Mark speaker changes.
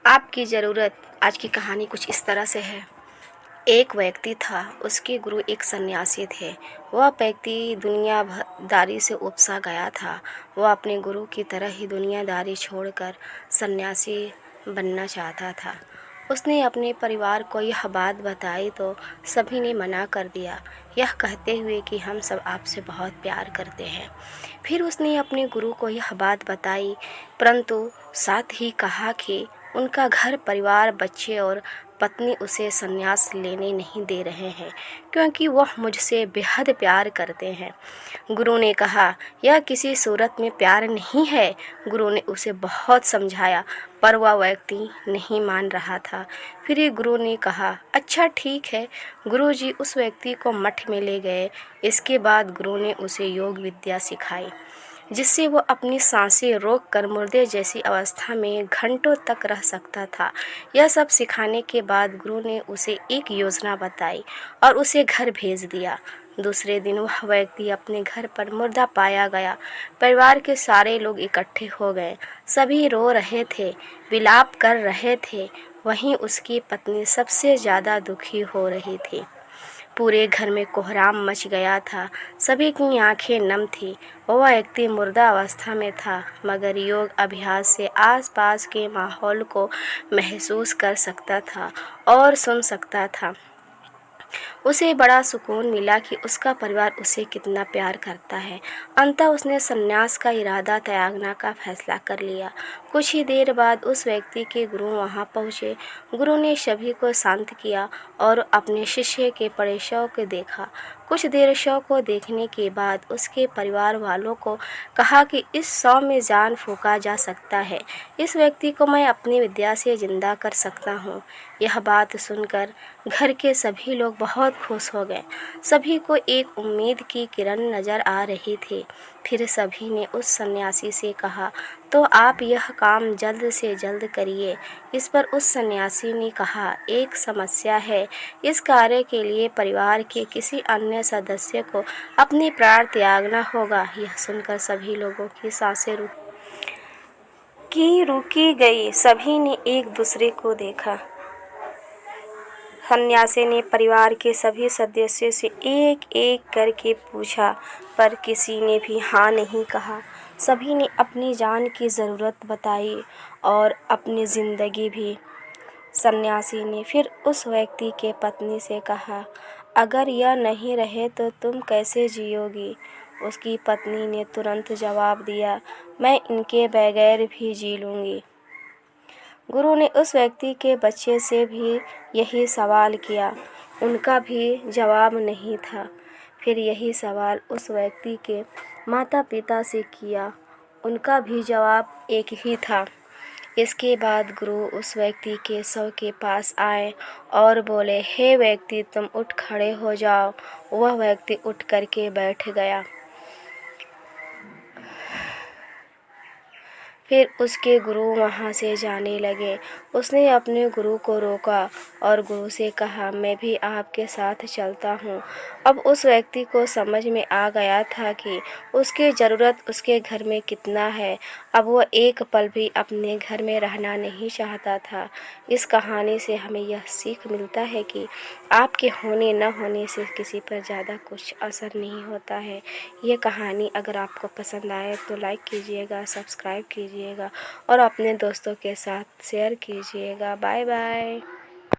Speaker 1: आपकी ज़रूरत। आज की कहानी कुछ इस तरह से है। एक व्यक्ति था, उसके गुरु एक सन्यासी थे। वह व्यक्ति दुनियादारी से उपसा गया था। वह अपने गुरु की तरह ही दुनियादारी छोड़कर सन्यासी बनना चाहता था। उसने अपने परिवार को यह बात बताई तो सभी ने मना कर दिया, यह कहते हुए कि हम सब आपसे बहुत प्यार करते हैं। फिर उसने अपने गुरु को यह बात बताई, परंतु साथ ही कहा कि उनका घर परिवार, बच्चे और पत्नी उसे संन्यास लेने नहीं दे रहे हैं, क्योंकि वह मुझसे बेहद प्यार करते हैं। गुरु ने कहा, यह किसी सूरत में प्यार नहीं है। गुरु ने उसे बहुत समझाया, पर वह व्यक्ति नहीं मान रहा था। फिर ये गुरु ने कहा, अच्छा ठीक है। गुरु जी उस व्यक्ति को मठ में ले गए। इसके बाद गुरु ने उसे योग विद्या सिखाई, जिससे वो अपनी सांसें रोककर मुर्दे जैसी अवस्था में घंटों तक रह सकता था। यह सब सिखाने के बाद गुरु ने उसे एक योजना बताई और उसे घर भेज दिया। दूसरे दिन वह व्यक्ति अपने घर पर मुर्दा पाया गया। परिवार के सारे लोग इकट्ठे हो गए। सभी रो रहे थे, विलाप कर रहे थे। वहीं उसकी पत्नी सबसे ज़्यादा दुखी हो रही थी। पूरे घर में कोहराम मच गया था। सभी की आंखें नम थीं। वह व्यक्ति मुर्दा अवस्था में था, मगर योग अभ्यास से आसपास के माहौल को महसूस कर सकता था और सुन सकता था। उसे बड़ा सुकून मिला कि उसका परिवार उसे कितना प्यार करता है। अंततः उसने संन्यास का इरादा त्यागने का फैसला कर लिया। कुछ ही देर बाद उस व्यक्ति के गुरु वहां पहुंचे। गुरु ने सभी को शांत किया और अपने शिष्य के पड़े शव को देखा। कुछ देर शव को देखने के बाद उसके परिवार वालों को कहा कि इस शव में जान फूंका जा सकता है। इस व्यक्ति को मैं अपनी विद्या से जिंदा कर सकता हूँ। यह बात सुनकर घर के सभी लोग बहुत खुश हो गए। सभी को एक उम्मीद की किरण नज़र आ रही थी। फिर सभी ने उस सन्यासी से कहा, तो आप यह काम जल्द से जल्द करिए। इस पर उस सन्यासी ने कहा, एक समस्या है। इस कार्य के लिए परिवार के किसी अन्य सदस्य को अपने प्राण त्यागना होगा। यह सुनकर सभी लोगों की सांसें रुकी गई। सभी ने एक दूसरे को देखा। सन्यासी ने परिवार के सभी सदस्यों से एक एक करके पूछा, पर किसी ने भी हाँ नहीं कहा। सभी ने अपनी जान की ज़रूरत बताई और अपनी ज़िंदगी भी। सन्यासी ने फिर उस व्यक्ति के पत्नी से कहा, अगर यह नहीं रहे तो तुम कैसे जियोगी? उसकी पत्नी ने तुरंत जवाब दिया, मैं इनके बगैर भी जी लूँगी। गुरु ने उस व्यक्ति के बच्चे से भी यही सवाल किया। उनका भी जवाब नहीं था। फिर यही सवाल उस व्यक्ति के माता पिता से किया। उनका भी जवाब एक ही था। इसके बाद गुरु उस व्यक्ति के शव के पास आए और बोले, हे व्यक्ति, तुम उठ खड़े हो जाओ। वह व्यक्ति उठ करके बैठ गया। फिर उसके गुरु वहाँ से जाने लगे। उसने अपने गुरु को रोका और गुरु से कहा, मैं भी आपके साथ चलता हूँ। अब उस व्यक्ति को समझ में आ गया था कि उसकी ज़रूरत उसके घर में कितना है। अब वो एक पल भी अपने घर में रहना नहीं चाहता था। इस कहानी से हमें यह सीख मिलता है कि आपके होने न होने से किसी पर ज़्यादा कुछ असर नहीं होता है। ये कहानी अगर आपको पसंद आए तो लाइक कीजिएगा, सब्सक्राइब कीजिएगा और अपने दोस्तों के साथ शेयर कीजिएगा। Bye bye.